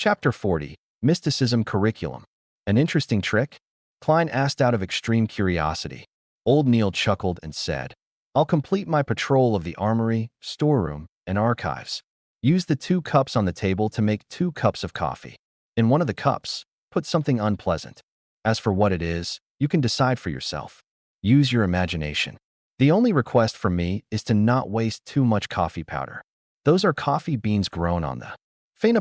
Chapter 40. Mysticism Curriculum. An interesting trick? Klein asked out of extreme curiosity. Old Neil chuckled and said, I'll complete my patrol of the armory, storeroom, and archives. Use the 2 cups on the table to make 2 cups of coffee. In one of the cups, put something unpleasant. As for what it is, you can decide for yourself. Use your imagination. The only request from me is to not waste too much coffee powder. Those are coffee beans grown on the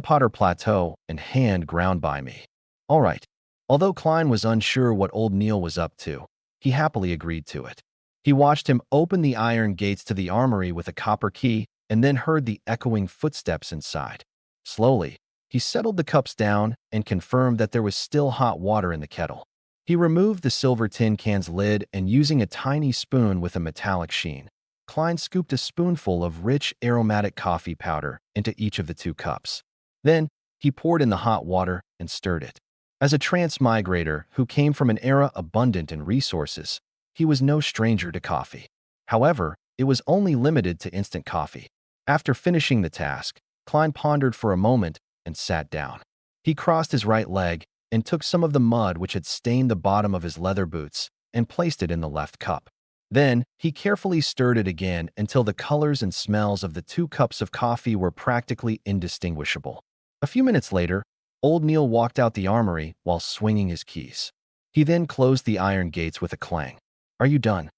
Potter Plateau and hand ground by me. All right. Although Klein was unsure what old Neil was up to, he happily agreed to it. He watched him open the iron gates to the armory with a copper key and then heard the echoing footsteps inside. Slowly, he settled the cups down and confirmed that there was still hot water in the kettle. He removed the silver tin can's lid and using a tiny spoon with a metallic sheen, Klein scooped a spoonful of rich, aromatic coffee powder into each of the 2 cups. Then, he poured in the hot water and stirred it. As a transmigrator who came from an era abundant in resources, he was no stranger to coffee. However, it was only limited to instant coffee. After finishing the task, Klein pondered for a moment and sat down. He crossed his right leg and took some of the mud which had stained the bottom of his leather boots and placed it in the left cup. Then, he carefully stirred it again until the colors and smells of the 2 cups of coffee were practically indistinguishable. A few minutes later, old Neil walked out the armory while swinging his keys. He then closed the iron gates with a clang. Are you done?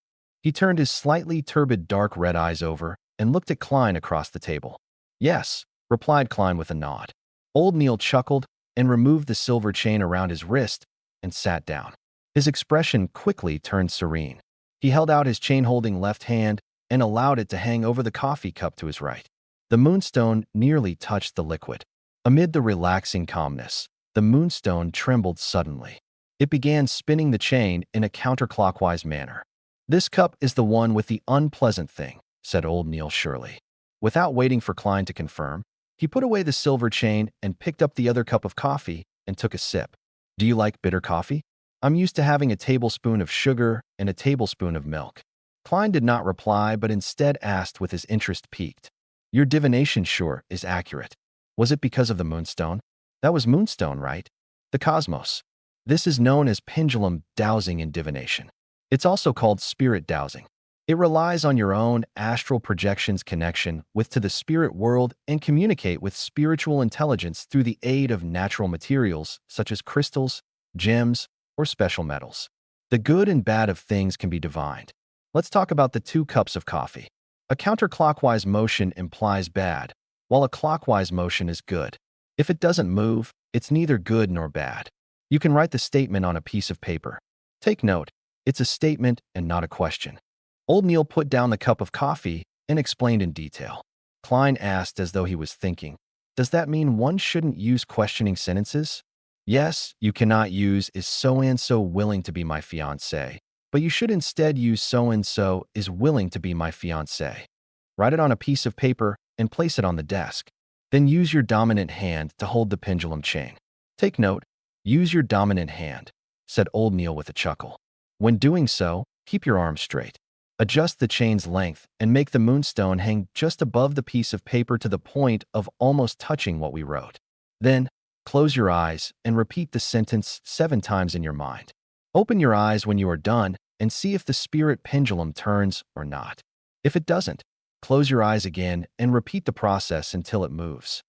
He turned his slightly turbid dark red eyes over and looked at Klein across the table. Yes, replied Klein with a nod. Old Neil chuckled and removed the silver chain around his wrist and sat down. His expression quickly turned serene. He held out his chain-holding left hand and allowed it to hang over the coffee cup to his right. The moonstone nearly touched the liquid. Amid the relaxing calmness, the moonstone trembled suddenly. It began spinning the chain in a counterclockwise manner. This cup is the one with the unpleasant thing, said old Neil surely. Without waiting for Klein to confirm, he put away the silver chain and picked up the other cup of coffee and took a sip. Do you like bitter coffee? I'm used to having a tablespoon of sugar and a tablespoon of milk. Klein did not reply but instead asked with his interest piqued. Your divination sure is accurate. Was it because of the moonstone? That was moonstone, right? The cosmos. This is known as pendulum dowsing in divination. It's also called spirit dowsing. It relies on your own astral projections connection with to the spirit world and communicate with spiritual intelligence through the aid of natural materials such as crystals, gems, or special metals. The good and bad of things can be divined. Let's talk about the 2 cups of coffee. A counterclockwise motion implies bad, while a clockwise motion is good. If it doesn't move, it's neither good nor bad. You can write the statement on a piece of paper. Take note, it's a statement and not a question. Old Neil put down the cup of coffee and explained in detail. Klein asked as though he was thinking, does that mean one shouldn't use questioning sentences? Yes, you cannot use is so-and-so willing to be my fiancé, but you should instead use so-and-so is willing to be my fiancé. Write it on a piece of paper and place it on the desk. Then use your dominant hand to hold the pendulum chain. Take note, use your dominant hand, said old Neil with a chuckle. When doing so, keep your arm straight. Adjust the chain's length and make the moonstone hang just above the piece of paper to the point of almost touching what we wrote. Then, close your eyes and repeat the sentence 7 times in your mind. Open your eyes when you are done and see if the spirit pendulum turns or not. If it doesn't, close your eyes again and repeat the process until it moves.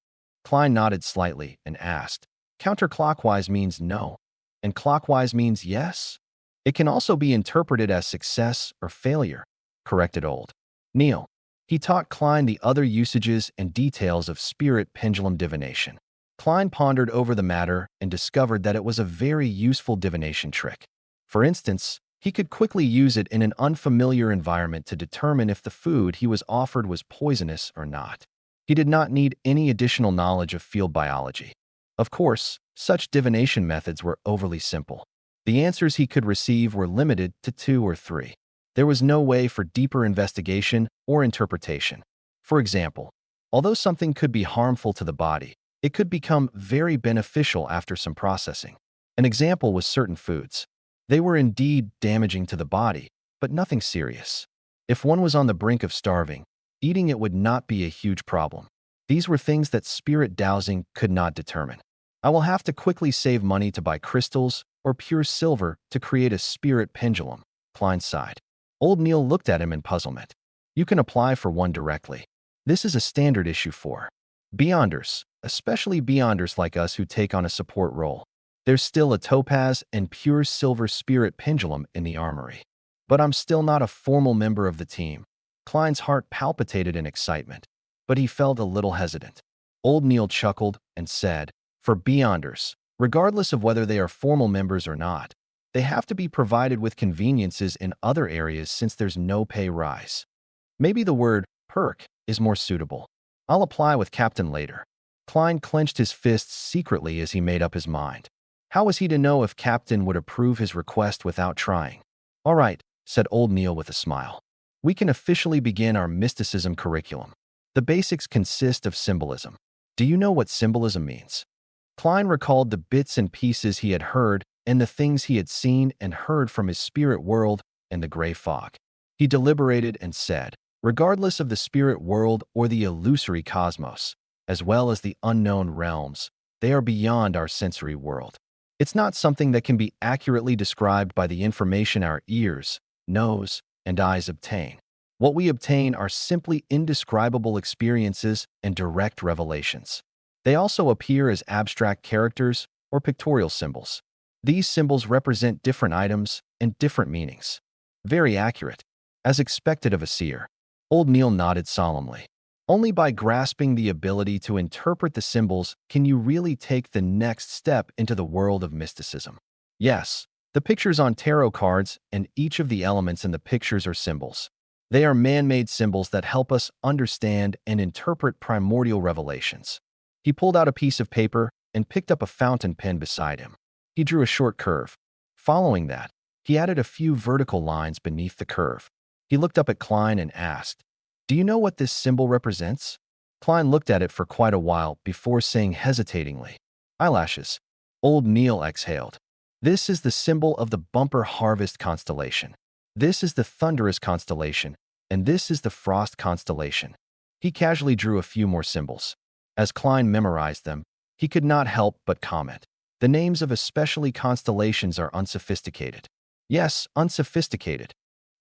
Klein nodded slightly and asked, counterclockwise means no, and clockwise means yes? It can also be interpreted as success or failure, corrected old Neil. He taught Klein the other usages and details of spirit pendulum divination. Klein pondered over the matter and discovered that it was a very useful divination trick. For instance, he could quickly use it in an unfamiliar environment to determine if the food he was offered was poisonous or not. He did not need any additional knowledge of field biology. Of course, such divination methods were overly simple. The answers he could receive were limited to 2 or 3. There was no way for deeper investigation or interpretation. For example, although something could be harmful to the body, it could become very beneficial after some processing. An example was certain foods. They were indeed damaging to the body, but nothing serious. If one was on the brink of starving, eating it would not be a huge problem. These were things that spirit dowsing could not determine. I will have to quickly save money to buy crystals or pure silver to create a spirit pendulum, Klein sighed. Old Neil looked at him in puzzlement. You can apply for one directly. This is a standard issue for Beyonders, especially Beyonders like us who take on a support role. There's still a topaz and pure silver spirit pendulum in the armory. But I'm still not a formal member of the team. Klein's heart palpitated in excitement, but he felt a little hesitant. Old Neil chuckled and said, for Beyonders, regardless of whether they are formal members or not, they have to be provided with conveniences in other areas since there's no pay rise. Maybe the word perk is more suitable. I'll apply with Captain later. Klein clenched his fists secretly as he made up his mind. How was he to know if Captain would approve his request without trying? All right, said Old Neil with a smile. We can officially begin our mysticism curriculum. The basics consist of symbolism. Do you know what symbolism means? Klein recalled the bits and pieces he had heard and the things he had seen and heard from his spirit world and the gray fog. He deliberated and said, regardless of the spirit world or the illusory cosmos, as well as the unknown realms, they are beyond our sensory world. It's not something that can be accurately described by the information our ears, nose, and eyes obtain. What we obtain are simply indescribable experiences and direct revelations. They also appear as abstract characters or pictorial symbols. These symbols represent different items and different meanings. Very accurate, as expected of a seer. Old Neil nodded solemnly. Only by grasping the ability to interpret the symbols can you really take the next step into the world of mysticism. Yes, the pictures on tarot cards and each of the elements in the pictures are symbols. They are man-made symbols that help us understand and interpret primordial revelations. He pulled out a piece of paper and picked up a fountain pen beside him. He drew a short curve. Following that, he added a few vertical lines beneath the curve. He looked up at Klein and asked, do you know what this symbol represents? Klein looked at it for quite a while before saying hesitatingly, eyelashes. Old Neil exhaled. This is the symbol of the bumper harvest constellation. This is the thunderous constellation, and this is the frost constellation. He casually drew a few more symbols. As Klein memorized them, he could not help but comment. The names of especially constellations are unsophisticated. Yes, unsophisticated.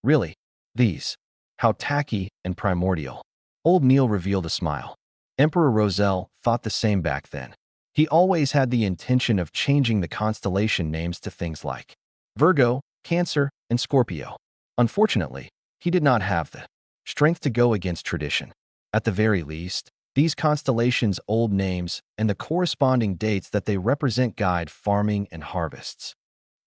Really, these. How tacky and primordial. Old Neil revealed a smile. Emperor Roselle thought the same back then. He always had the intention of changing the constellation names to things like Virgo, Cancer, and Scorpio. Unfortunately, he did not have the strength to go against tradition. At the very least, these constellations' old names and the corresponding dates that they represent guide farming and harvests.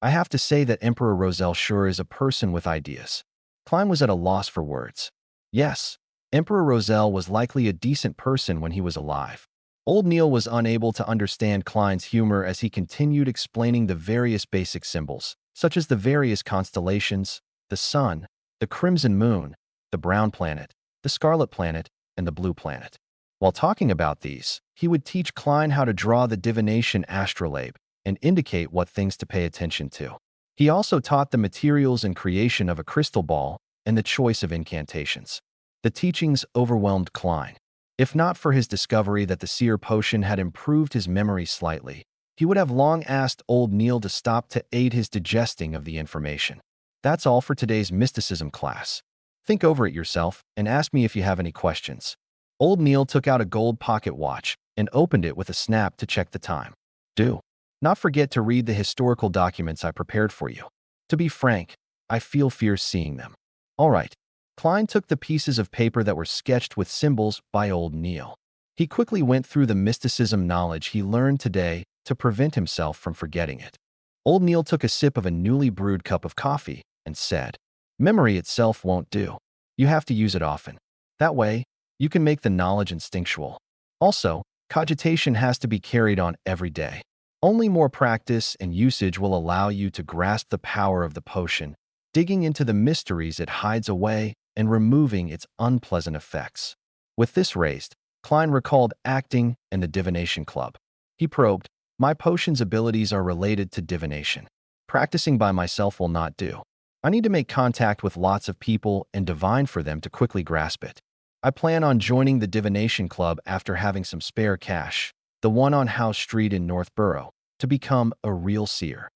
I have to say that Emperor Roselle sure is a person with ideas. Klein was at a loss for words. Yes, Emperor Roselle was likely a decent person when he was alive. Old Neil was unable to understand Klein's humor as he continued explaining the various basic symbols, such as the various constellations, the sun, the crimson moon, the brown planet, the scarlet planet, and the blue planet. While talking about these, he would teach Klein how to draw the divination astrolabe and indicate what things to pay attention to. He also taught the materials and creation of a crystal ball and the choice of incantations. The teachings overwhelmed Klein. If not for his discovery that the seer potion had improved his memory slightly, he would have long asked Old Neil to stop to aid his digesting of the information. That's all for today's mysticism class. Think over it yourself and ask me if you have any questions. Old Neil took out a gold pocket watch and opened it with a snap to check the time. Do not forget to read the historical documents I prepared for you. To be frank, I feel fear seeing them. All right. Klein took the pieces of paper that were sketched with symbols by Old Neil. He quickly went through the mysticism knowledge he learned today to prevent himself from forgetting it. Old Neil took a sip of a newly brewed cup of coffee and said, memory itself won't do. You have to use it often. That way, you can make the knowledge instinctual. Also, cogitation has to be carried on every day. Only more practice and usage will allow you to grasp the power of the potion, digging into the mysteries it hides away and removing its unpleasant effects. With this raised, Klein recalled acting and the divination club. He probed, my potion's abilities are related to divination. Practicing by myself will not do. I need to make contact with lots of people and divine for them to quickly grasp it. I plan on joining the divination club after having some spare cash. the one on House Street in Northborough, to become a real seer.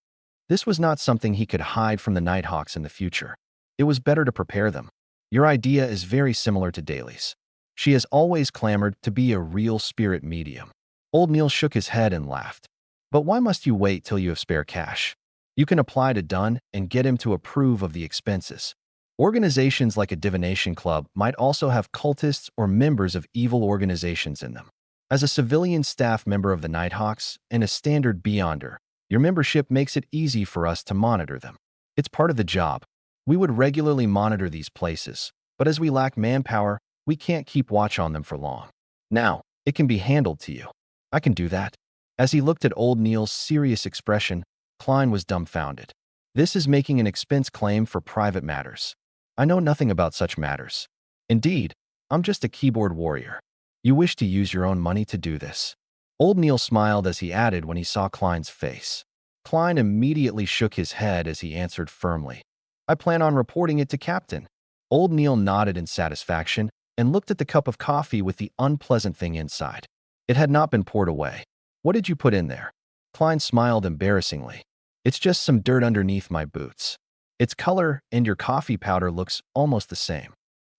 This was not something he could hide from the Nighthawks in the future. It was better to prepare them. Your idea is very similar to Daly's. She has always clamored to be a real spirit medium. Old Neil shook his head and laughed. But why must you wait till you have spare cash? You can apply to Dunn and get him to approve of the expenses. Organizations like a divination club might also have cultists or members of evil organizations in them. As a civilian staff member of the Nighthawks and a standard Beyonder, your membership makes it easy for us to monitor them. It's part of the job. We would regularly monitor these places, but as we lack manpower, we can't keep watch on them for long. Now, it can be handled to you. I can do that. As he looked at old Neil's serious expression, Klein was dumbfounded. This is making an expense claim for private matters. I know nothing about such matters. Indeed, I'm just a keyboard warrior. You wish to use your own money to do this. Old Neil smiled as he added when he saw Klein's face. Klein immediately shook his head as he answered firmly. I plan on reporting it to Captain. Old Neil nodded in satisfaction and looked at the cup of coffee with the unpleasant thing inside. It had not been poured away. What did you put in there? Klein smiled embarrassingly. It's just some dirt underneath my boots. Its color and your coffee powder looks almost the same.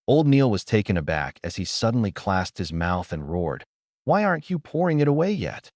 Old Neil was taken aback as he suddenly clasped his mouth and roared. Why aren't you pouring it away yet?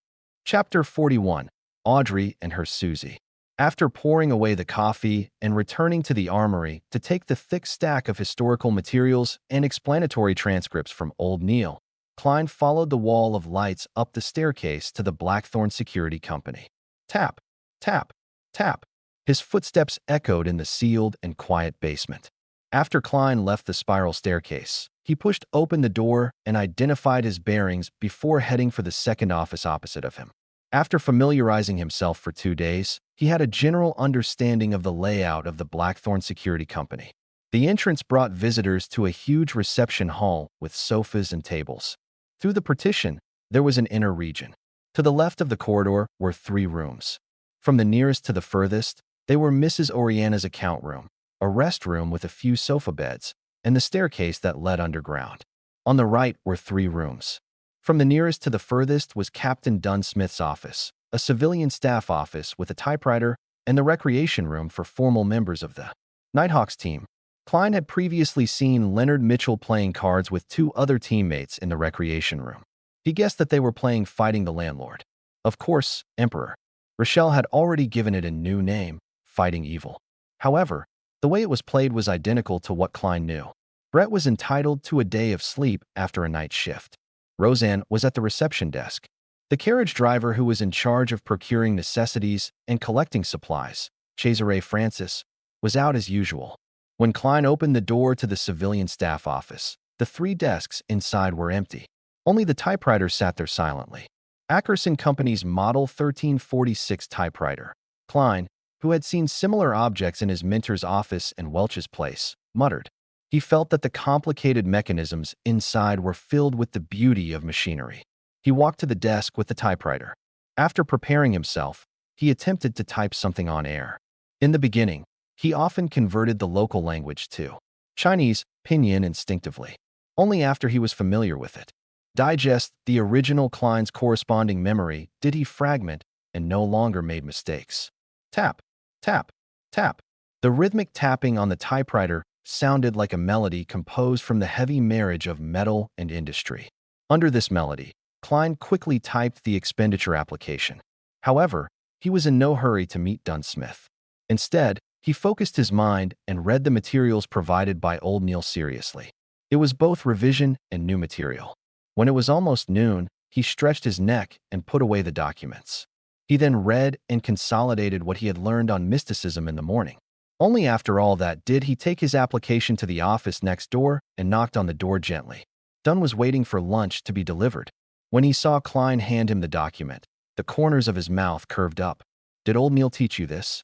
Chapter 41. Audrey and her Susie. After pouring away the coffee and returning to the armory to take the thick stack of historical materials and explanatory transcripts from Old Neil, Klein followed the wall of lights up the staircase to the Blackthorn Security Company. Tap, tap, tap. His footsteps echoed in the sealed and quiet basement. After Klein left the spiral staircase, he pushed open the door and identified his bearings before heading for the second office opposite of him. After familiarizing himself for 2 days, he had a general understanding of the layout of the Blackthorn Security Company. The entrance brought visitors to a huge reception hall with sofas and tables. Through the partition, there was an inner region. To the left of the corridor were 3 rooms. From the nearest to the furthest, they were Mrs. Oriana's account room, a rest room with a few sofa beds, and the staircase that led underground. On the right were 3 rooms. From the nearest to the furthest was Captain Dunn Smith's office, a civilian staff office with a typewriter, and the recreation room for formal members of the Nighthawks team. Klein had previously seen Leonard Mitchell playing cards with 2 other teammates in the recreation room. He guessed that they were playing Fighting the Landlord. Of course, Emperor. Rochelle had already given it a new name, Fighting Evil. However, the way it was played was identical to what Klein knew. Brett was entitled to a day of sleep after a night shift. Roseanne was at the reception desk. The carriage driver who was in charge of procuring necessities and collecting supplies, Cesare Francis, was out as usual. When Klein opened the door to the civilian staff office, the 3 desks inside were empty. Only the typewriter sat there silently. Ackerson Company's Model 1346 typewriter. Klein, who had seen similar objects in his mentor's office and Welch's place, muttered. He felt that the complicated mechanisms inside were filled with the beauty of machinery. He walked to the desk with the typewriter. After preparing himself, he attempted to type something on air. In the beginning, he often converted the local language to Chinese, pinyin instinctively. Only after he was familiar with it, digest the original Klein's corresponding memory, did he fragment and no longer made mistakes. Tap, tap, tap. The rhythmic tapping on the typewriter sounded like a melody composed from the heavy marriage of metal and industry. Under this melody, Klein quickly typed the expenditure application. However, he was in no hurry to meet Dunn Smith. Instead, he focused his mind and read the materials provided by Old Neil seriously. It was both revision and new material. When it was almost noon, he stretched his neck and put away the documents. He then read and consolidated what he had learned on mysticism in the morning. Only after all that did he take his application to the office next door and knocked on the door gently. Dunn was waiting for lunch to be delivered. When he saw Klein hand him the document, the corners of his mouth curved up. Did Old Neil teach you this?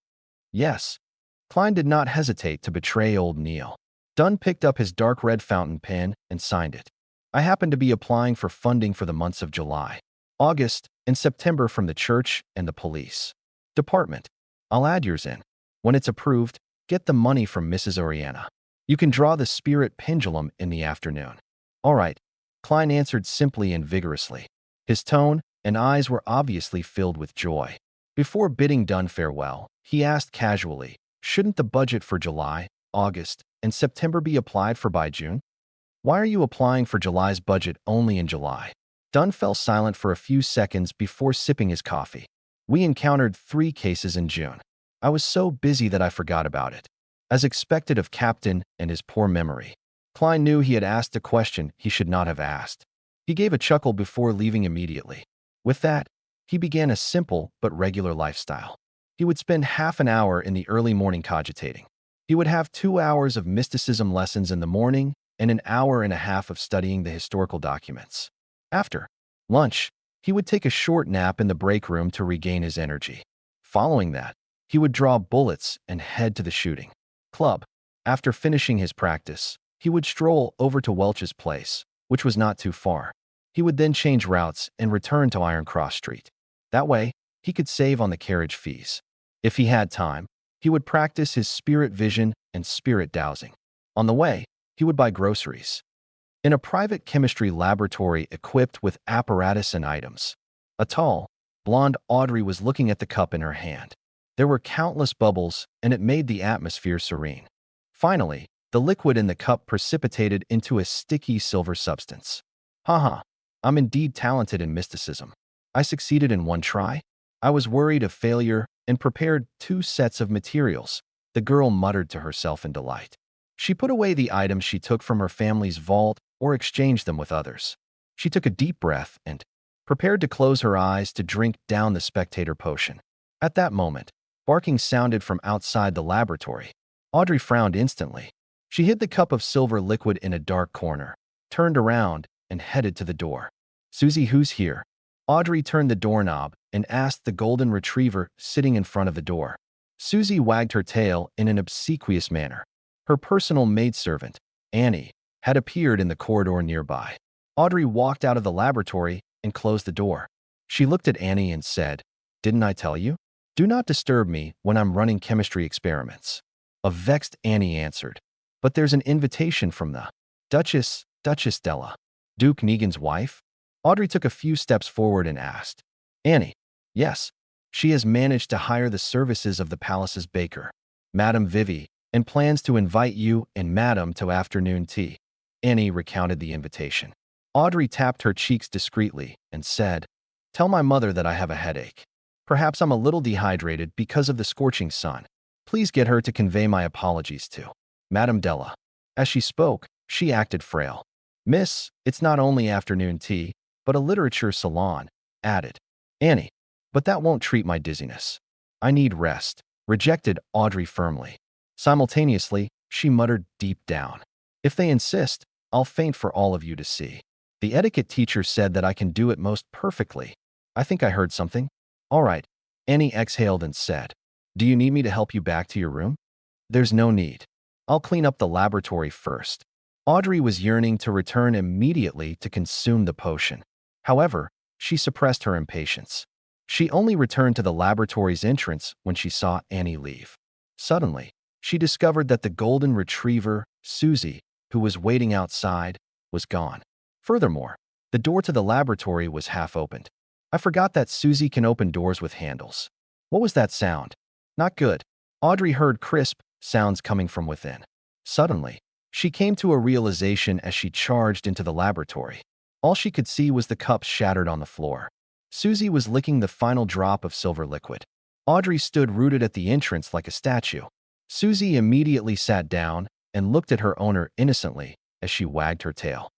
Yes. Klein did not hesitate to betray Old Neil. Dunn picked up his dark red fountain pen and signed it. I happen to be applying for funding for the months of July, August, and September from the church and the police department. I'll add yours in. When it's approved, get the money from Mrs. Oriana. You can draw the spirit pendulum in the afternoon. All right, Klein answered simply and vigorously. His tone, and eyes were obviously filled with joy. Before bidding Dunn farewell, he asked casually, "Shouldn't the budget for July, August, and September be applied for by June? Why are you applying for July's budget only in July?" Dunn fell silent for a few seconds before sipping his coffee. "We encountered 3 cases in June. I was so busy that I forgot about it." As expected of Captain and his poor memory, Klein knew he had asked a question he should not have asked. He gave a chuckle before leaving immediately. With that, he began a simple but regular lifestyle. He would spend half an hour in the early morning cogitating. He would have 2 hours of mysticism lessons in the morning and an hour and a half of studying the historical documents. After lunch, he would take a short nap in the break room to regain his energy. Following that, he would draw bullets and head to the shooting club. After finishing his practice, he would stroll over to Welch's place, which was not too far. He would then change routes and return to Iron Cross Street. That way, he could save on the carriage fees. If he had time, he would practice his spirit vision and spirit dowsing. On the way, he would buy groceries. In a private chemistry laboratory equipped with apparatus and items, a tall, blonde Audrey was looking at the cup in her hand. There were countless bubbles, and it made the atmosphere serene. Finally, the liquid in the cup precipitated into a sticky silver substance. "Haha, I'm indeed talented in mysticism. I succeeded in 1 try. I was worried of failure and prepared 2 sets of materials," the girl muttered to herself in delight. She put away the items she took from her family's vault or exchanged them with others. She took a deep breath and prepared to close her eyes to drink down the spectator potion. At that moment, barking sounded from outside the laboratory. Audrey frowned instantly. She hid the cup of silver liquid in a dark corner, turned around, and headed to the door. "Susie, who's here?" Audrey turned the doorknob and asked the golden retriever sitting in front of the door. Susie wagged her tail in an obsequious manner. Her personal maidservant, Annie, had appeared in the corridor nearby. Audrey walked out of the laboratory and closed the door. She looked at Annie and said, "Didn't I tell you? Do not disturb me when I'm running chemistry experiments." A vexed Annie answered, "But there's an invitation from the Duchess Della, Duke Negan's wife." Audrey took a few steps forward and asked, "Annie?" "Yes. She has managed to hire the services of the palace's baker, Madame Vivi, and plans to invite you and Madame to afternoon tea." Annie recounted the invitation. Audrey tapped her cheeks discreetly and said, "Tell my mother that I have a headache. Perhaps I'm a little dehydrated because of the scorching sun. Please get her to convey my apologies to Madame Della." As she spoke, she acted frail. "Miss, it's not only afternoon tea, but a literature salon," added Annie. "But that won't treat my dizziness. I need rest," rejected Audrey firmly. Simultaneously, she muttered deep down, "If they insist, I'll faint for all of you to see. The etiquette teacher said that I can do it most perfectly. I think I heard something." "All right," Annie exhaled and said, "Do you need me to help you back to your room?" "There's no need. I'll clean up the laboratory first." Audrey was yearning to return immediately to consume the potion. However, she suppressed her impatience. She only returned to the laboratory's entrance when she saw Annie leave. Suddenly, she discovered that the golden retriever, Susie, who was waiting outside, was gone. Furthermore, the door to the laboratory was half opened. "I forgot that Susie can open doors with handles." What was that sound? Not good. Audrey heard crisp sounds coming from within. Suddenly, she came to a realization as she charged into the laboratory. All she could see was the cups shattered on the floor. Susie was licking the final drop of silver liquid. Audrey stood rooted at the entrance like a statue. Susie immediately sat down and looked at her owner innocently as she wagged her tail.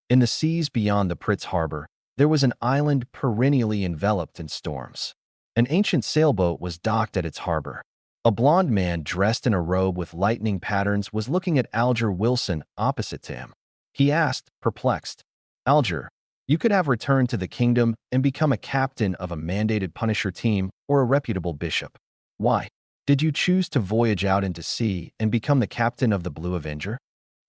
In the seas beyond the Pritz harbor, there was an island perennially enveloped in storms. An ancient sailboat was docked at its harbor. A blond man dressed in a robe with lightning patterns was looking at Alger Wilson opposite to him. He asked, perplexed, "Alger, you could have returned to the kingdom and become a captain of a mandated Punisher team or a reputable bishop. Why did you choose to voyage out into sea and become the captain of the Blue Avenger?"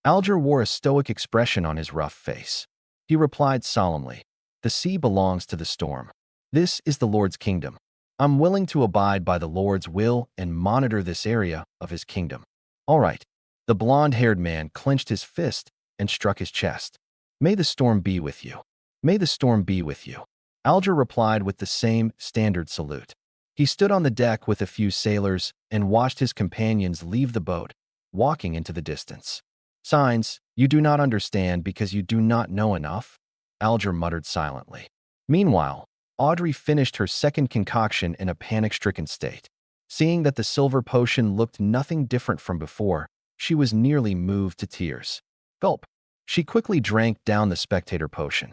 Alger wore a stoic expression on his rough face. He replied solemnly, "The sea belongs to the storm. This is the Lord's kingdom. I'm willing to abide by the Lord's will and monitor this area of his kingdom." "All right." The blonde-haired man clenched his fist and struck his chest. "May the storm be with you. May the storm be with you." Alger replied with the same standard salute. He stood on the deck with a few sailors and watched his companions leave the boat, walking into the distance. Signs, you do not understand because you do not know enough, Alger muttered silently. Meanwhile, Audrey finished her second concoction in a panic-stricken state. Seeing that the silver potion looked nothing different from before, she was nearly moved to tears. Gulp. She quickly drank down the spectator potion.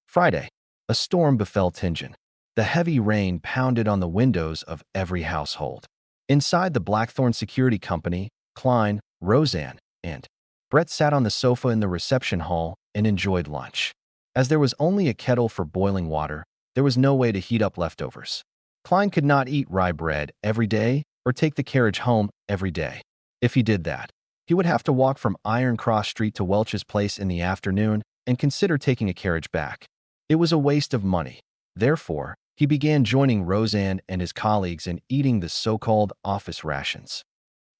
Friday. A storm befell Tingen. The heavy rain pounded on the windows of every household. Inside the Blackthorn Security Company, Klein, Roseanne, and Brett sat on the sofa in the reception hall and enjoyed lunch. As there was only a kettle for boiling water, there was no way to heat up leftovers. Klein could not eat rye bread every day or take the carriage home every day. If he did that, he would have to walk from Iron Cross Street to Welch's place in the afternoon and consider taking a carriage back. It was a waste of money. Therefore, he began joining Roseanne and his colleagues in eating the so-called office rations.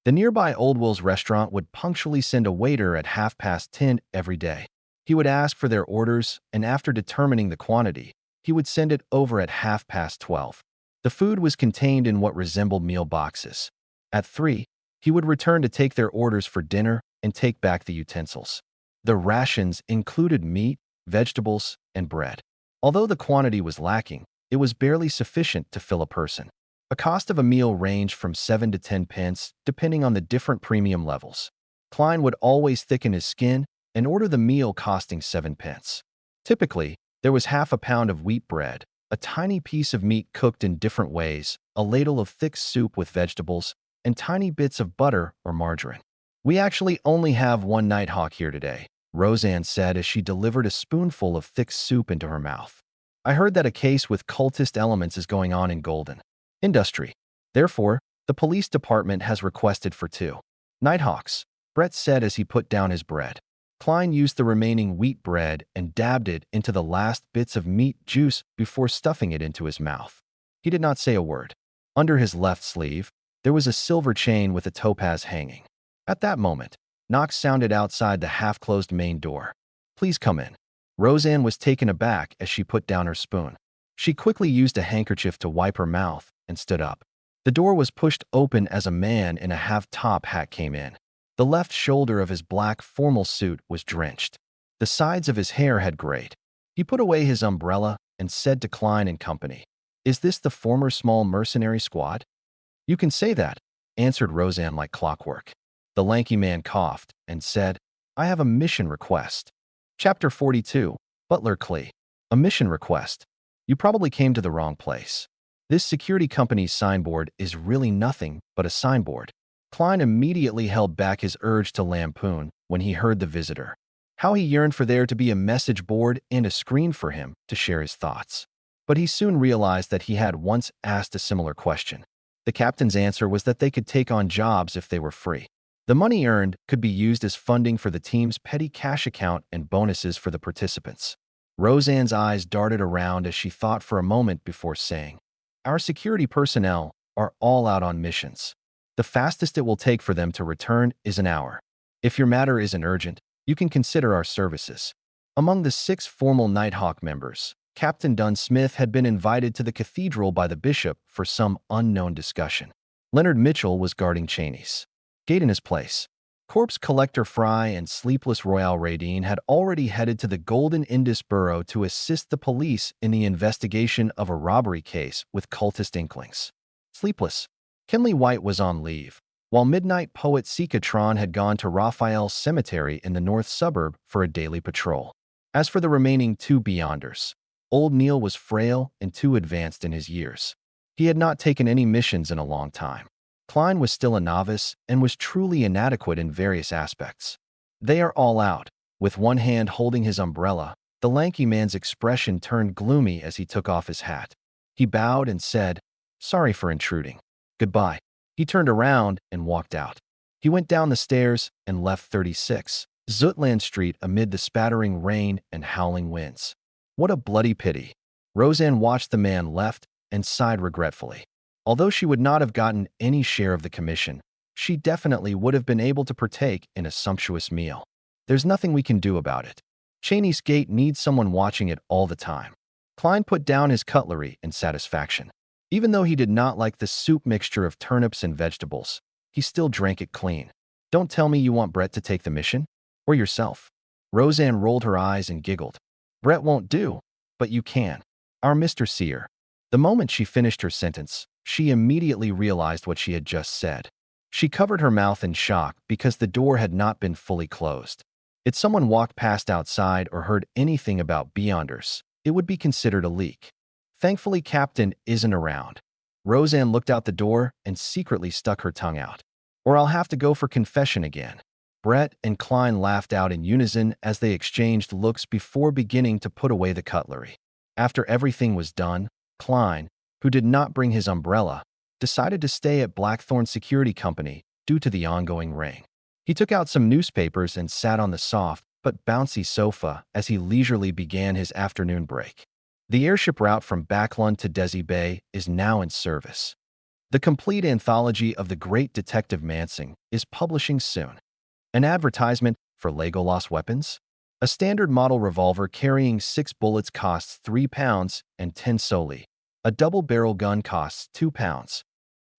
The nearby Old Will's restaurant would punctually send a waiter at 10:30 every day. He would ask for their orders, and after determining the quantity, he would send it over at 12:30. The food was contained in what resembled meal boxes. At 3, he would return to take their orders for dinner and take back the utensils. The rations included meat, vegetables, and bread. Although the quantity was lacking, it was barely sufficient to fill a person. The cost of a meal ranged from 7 to 10 pence, depending on the different premium levels. Klein would always thicken his skin and order the meal costing 7 pence. Typically, there was half a pound of wheat bread, a tiny piece of meat cooked in different ways, a ladle of thick soup with vegetables, and tiny bits of butter or margarine. "We actually only have one Nighthawk here today," Roseanne said as she delivered a spoonful of thick soup into her mouth. "I heard that a case with cultist elements is going on in Golden Industry. Therefore, the police department has requested for 2 Nighthawks," Brett said as he put down his bread. Klein used the remaining wheat bread and dabbed it into the last bits of meat juice before stuffing it into his mouth. He did not say a word. Under his left sleeve, there was a silver chain with a topaz hanging. At that moment, knocks sounded outside the half-closed main door. "Please come in." Roseanne was taken aback as she put down her spoon. She quickly used a handkerchief to wipe her mouth and stood up. The door was pushed open as a man in a half-top hat came in. The left shoulder of his black formal suit was drenched. The sides of his hair had grayed. He put away his umbrella and said to Klein and company, "Is this the former small mercenary squad?" "You can say that," answered Roseanne like clockwork. The lanky man coughed and said, "I have a mission request." Chapter 42, Butler Klee. A mission request. You probably came to the wrong place. This security company's signboard is really nothing but a signboard. Klein immediately held back his urge to lampoon when he heard the visitor. How he yearned for there to be a message board and a screen for him to share his thoughts. But he soon realized that he had once asked a similar question. The captain's answer was that they could take on jobs if they were free. The money earned could be used as funding for the team's petty cash account and bonuses for the participants. Roseanne's eyes darted around as she thought for a moment before saying, "Our security personnel are all out on missions. The fastest it will take for them to return is an hour. If your matter isn't urgent, you can consider our services." Among the 6 formal Nighthawk members, Captain Dunn Smith had been invited to the cathedral by the bishop for some unknown discussion. Leonard Mitchell was guarding Cheney's gate in his place. Corpse Collector Fry and Sleepless Royale Radine had already headed to the Golden Indus Borough to assist the police in the investigation of a robbery case with cultist inklings. Sleepless Kenley White was on leave, while Midnight Poet Sikatron had gone to Raphael's Cemetery in the north suburb for a daily patrol. As for the remaining 2 Beyonders, Old Neil was frail and too advanced in his years. He had not taken any missions in a long time. Klein was still a novice and was truly inadequate in various aspects. "They are all out." With one hand holding his umbrella, the lanky man's expression turned gloomy as he took off his hat. He bowed and said, "Sorry for intruding. Goodbye." He turned around and walked out. He went down the stairs and left 36 Zutland Street amid the spattering rain and howling winds. What a bloody pity. Roseanne watched the man left and sighed regretfully. Although she would not have gotten any share of the commission, she definitely would have been able to partake in a sumptuous meal. There's nothing we can do about it. Cheney's gate needs someone watching it all the time. Klein put down his cutlery in satisfaction. Even though he did not like the soup mixture of turnips and vegetables, he still drank it clean. Don't tell me you want Brett to take the mission? Or yourself? Roseanne rolled her eyes and giggled. Brett won't do, but you can. Our Mr. Seer. The moment she finished her sentence, she immediately realized what she had just said. She covered her mouth in shock because the door had not been fully closed. If someone walked past outside or heard anything about Beyonders, it would be considered a leak. Thankfully, Captain isn't around. Roseanne looked out the door and secretly stuck her tongue out. Or I'll have to go for confession again. Brett and Klein laughed out in unison as they exchanged looks before beginning to put away the cutlery. After everything was done, Klein, who did not bring his umbrella, decided to stay at Blackthorn Security Company due to the ongoing rain. He took out some newspapers and sat on the soft but bouncy sofa as he leisurely began his afternoon break. The airship route from Backlund to Desi Bay is now in service. The complete anthology of the great Detective Mansing is publishing soon. An advertisement for Legolas weapons? A standard model revolver carrying 6 bullets costs £3 and 10 soli. A double-barrel gun costs £2.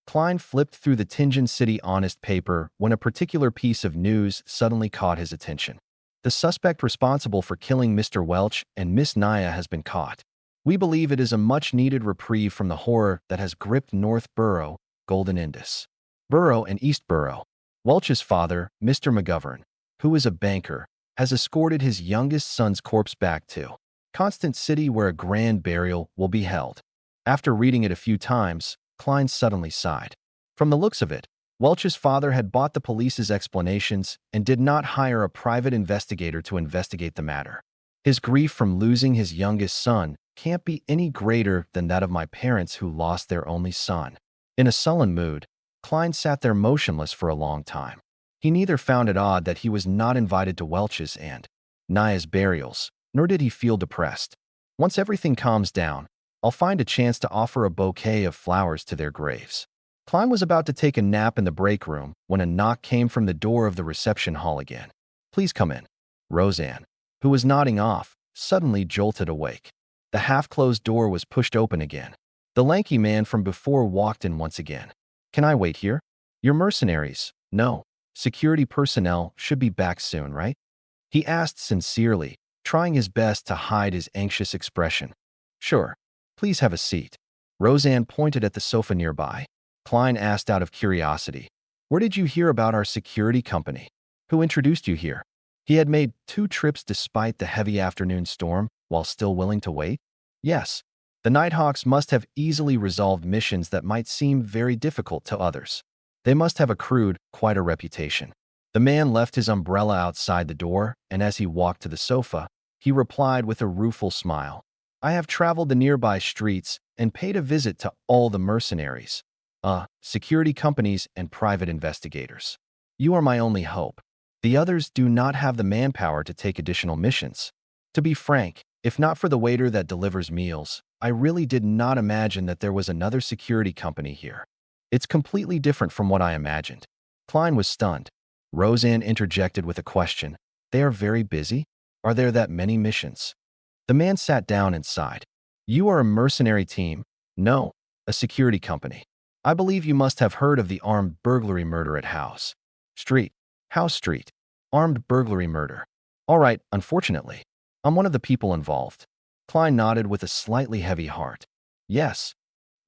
Klein flipped through the Tingen City Honest paper when a particular piece of news suddenly caught his attention. The suspect responsible for killing Mr. Welch and Miss Naya has been caught. We believe it is a much-needed reprieve from the horror that has gripped North Borough, Golden Indus Borough and East Borough. Welch's father, Mr. McGovern, who is a banker, has escorted his youngest son's corpse back to Constant City where a grand burial will be held. After reading it a few times, Klein suddenly sighed. From the looks of it, Welch's father had bought the police's explanations and did not hire a private investigator to investigate the matter. His grief from losing his youngest son can't be any greater than that of my parents who lost their only son. In a sullen mood, Klein sat there motionless for a long time. He neither found it odd that he was not invited to Welch's and Naya's burials, nor did he feel depressed. Once everything calms down, I'll find a chance to offer a bouquet of flowers to their graves. Klein was about to take a nap in the break room when a knock came from the door of the reception hall again. Please come in. Roseanne, who was nodding off, suddenly jolted awake. The half-closed door was pushed open again. The lanky man from before walked in once again. Can I wait here? Your mercenaries, no, security personnel should be back soon, right? He asked sincerely, trying his best to hide his anxious expression. Sure. Please have a seat. Roseanne pointed at the sofa nearby. Klein asked out of curiosity, where did you hear about our security company? Who introduced you here? He had made 2 trips despite the heavy afternoon storm while still willing to wait? Yes. The Nighthawks must have easily resolved missions that might seem very difficult to others. They must have accrued quite a reputation. The man left his umbrella outside the door, and as he walked to the sofa, he replied with a rueful smile. I have traveled the nearby streets and paid a visit to all the mercenaries, security companies and private investigators. You are my only hope. The others do not have the manpower to take additional missions. To be frank, if not for the waiter that delivers meals, I really did not imagine that there was another security company here. It's completely different from what I imagined. Klein was stunned. Roseanne interjected with a question. They are very busy? Are there that many missions? The man sat down and sighed. You are a mercenary team? No, a security company. I believe you must have heard of the armed burglary murder at House Street. House Street. Armed burglary murder. All right, unfortunately. I'm one of the people involved. Klein nodded with a slightly heavy heart. Yes.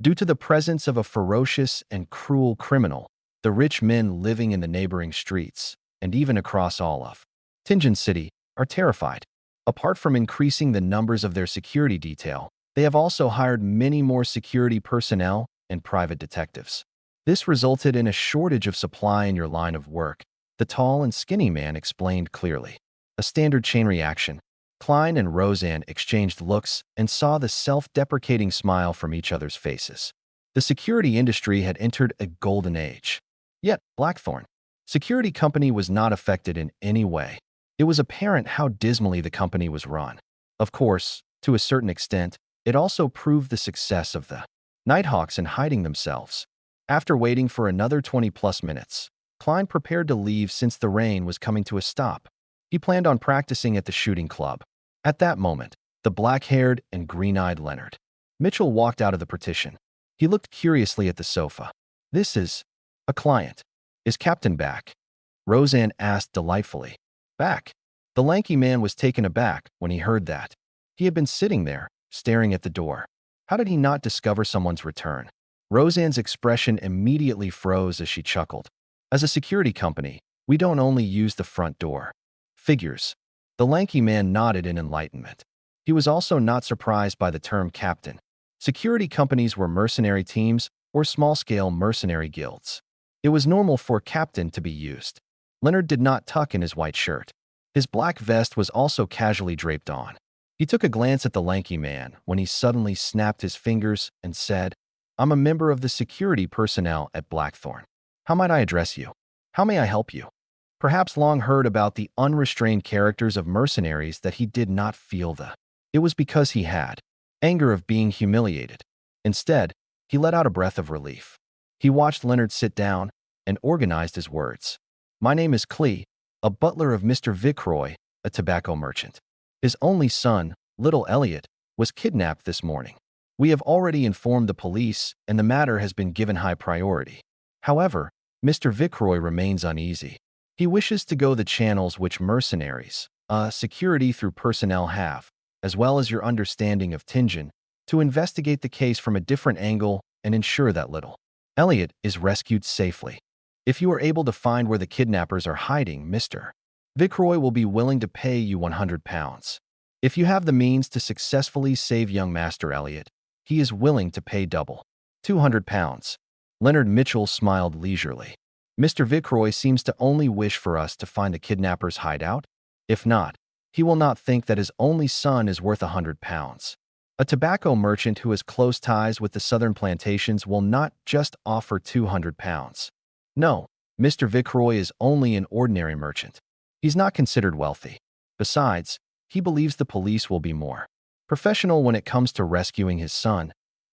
Due to the presence of a ferocious and cruel criminal, the rich men living in the neighboring streets, and even across all of Tingen City, are terrified. Apart from increasing the numbers of their security detail, they have also hired many more security personnel and private detectives. This resulted in a shortage of supply in your line of work, the tall and skinny man explained clearly. A standard chain reaction. Klein and Roseanne exchanged looks and saw the self-deprecating smile from each other's faces. The security industry had entered a golden age. Yet, Blackthorn Security Company was not affected in any way. It was apparent how dismally the company was run. Of course, to a certain extent, it also proved the success of the Nighthawks in hiding themselves. After waiting for another 20-plus minutes, Klein prepared to leave since the rain was coming to a stop. He planned on practicing at the shooting club. At that moment, The black-haired and green-eyed Leonard. Mitchell walked out of the partition. He looked curiously at the sofa. This is a client. Is Captain back? Roseanne asked delightfully. Back. The lanky man was taken aback when he heard that. He had been sitting there, staring at the door. How did he not discover someone's return? Roseanne's expression immediately froze as she chuckled. As a security company, we don't only use the front door. Figures. The lanky man nodded in enlightenment. He was also not surprised by the term captain. Security companies were mercenary teams or small-scale mercenary guilds. It was normal for captain to be used. Leonard did not tuck in his white shirt. His black vest was also casually draped on. He took a glance at the lanky man when he suddenly snapped his fingers and said, I'm a member of the security personnel at Blackthorn. How might I address you? How may I help you? Perhaps Long heard about the unrestrained characters of mercenaries that he did not feel the. It was because he had anger of being humiliated. Instead, he let out a breath of relief. He watched Leonard sit down and organized his words. My name is Klee, a butler of Mr. Viceroy, a tobacco merchant. His only son, little Elliot, was kidnapped this morning. We have already informed the police, and the matter has been given high priority. However, Mr. Viceroy remains uneasy. He wishes to go the channels which mercenaries, security through personnel have, as well as your understanding of Tingen, to investigate the case from a different angle and ensure that little Elliot is rescued safely. If you are able to find where the kidnappers are hiding, Mr. Viceroy will be willing to pay you £100. If you have the means to successfully save young Master Elliot, he is willing to pay double. £200. Leonard Mitchell smiled leisurely. Mr. Viceroy seems to only wish for us to find the kidnappers' hideout. If not, he will not think that his only son is worth £100. A tobacco merchant who has close ties with the southern plantations will not just offer £200. No, Mr. Viceroy is only an ordinary merchant. He's not considered wealthy. Besides, he believes the police will be more professional when it comes to rescuing his son.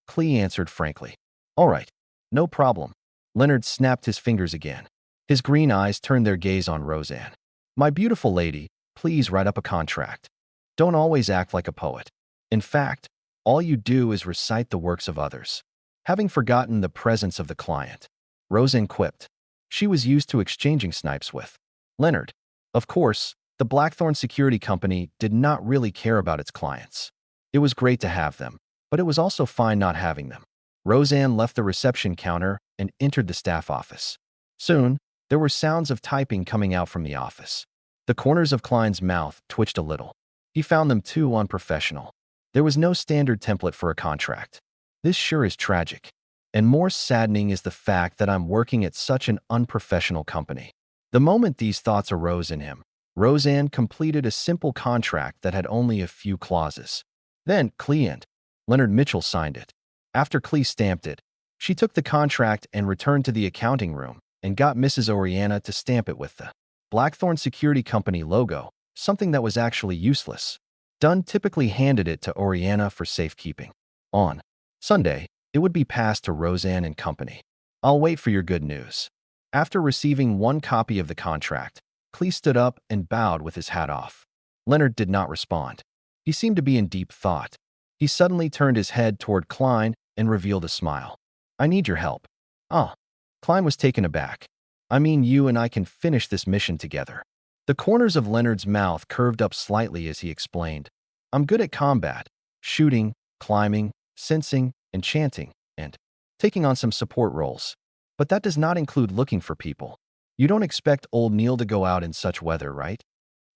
Klee answered frankly. All right, no problem. Leonard snapped his fingers again. His green eyes turned their gaze on Roseanne. My beautiful lady, please write up a contract. Don't always act like a poet. In fact, all you do is recite the works of others. Having forgotten the presence of the client, Roseanne quipped. She was used to exchanging snipes with Leonard. Of course, the Blackthorn Security Company did not really care about its clients. It was great to have them, but it was also fine not having them. Roseanne left the reception counter and entered the staff office. Soon, there were sounds of typing coming out from the office. The corners of Klein's mouth twitched a little. He found them too unprofessional. There was no standard template for a contract. This sure is tragic. And more saddening is the fact that I'm working at such an unprofessional company. The moment these thoughts arose in him, Roseanne completed a simple contract that had only a few clauses. Then Klee and Leonard Mitchell signed it. After Klee stamped it, she took the contract and returned to the accounting room and got Mrs. Oriana to stamp it with the Blackthorn Security Company logo, something that was actually useless. Dunn typically handed it to Oriana for safekeeping. On Sunday, it would be passed to Roseanne and company. I'll wait for your good news. After receiving one copy of the contract, Klee stood up and bowed with his hat off. Leonard did not respond. He seemed to be in deep thought. He suddenly turned his head toward Klein and revealed a smile. I need your help. Ah. Klein was taken aback. I mean, you and I can finish this mission together. The corners of Leonard's mouth curved up slightly as he explained. I'm good at combat, shooting, climbing, sensing, enchanting, and taking on some support roles. But that does not include looking for people. You don't expect old Neil to go out in such weather, right?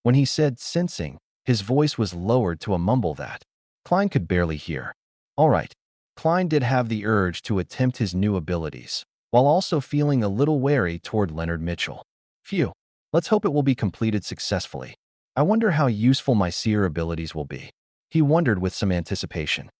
When he said sensing, his voice was lowered to a mumble that Klein could barely hear. All right. Klein did have the urge to attempt his new abilities, while also feeling a little wary toward Leonard Mitchell. Phew. Let's hope it will be completed successfully. I wonder how useful my seer abilities will be. He wondered with some anticipation.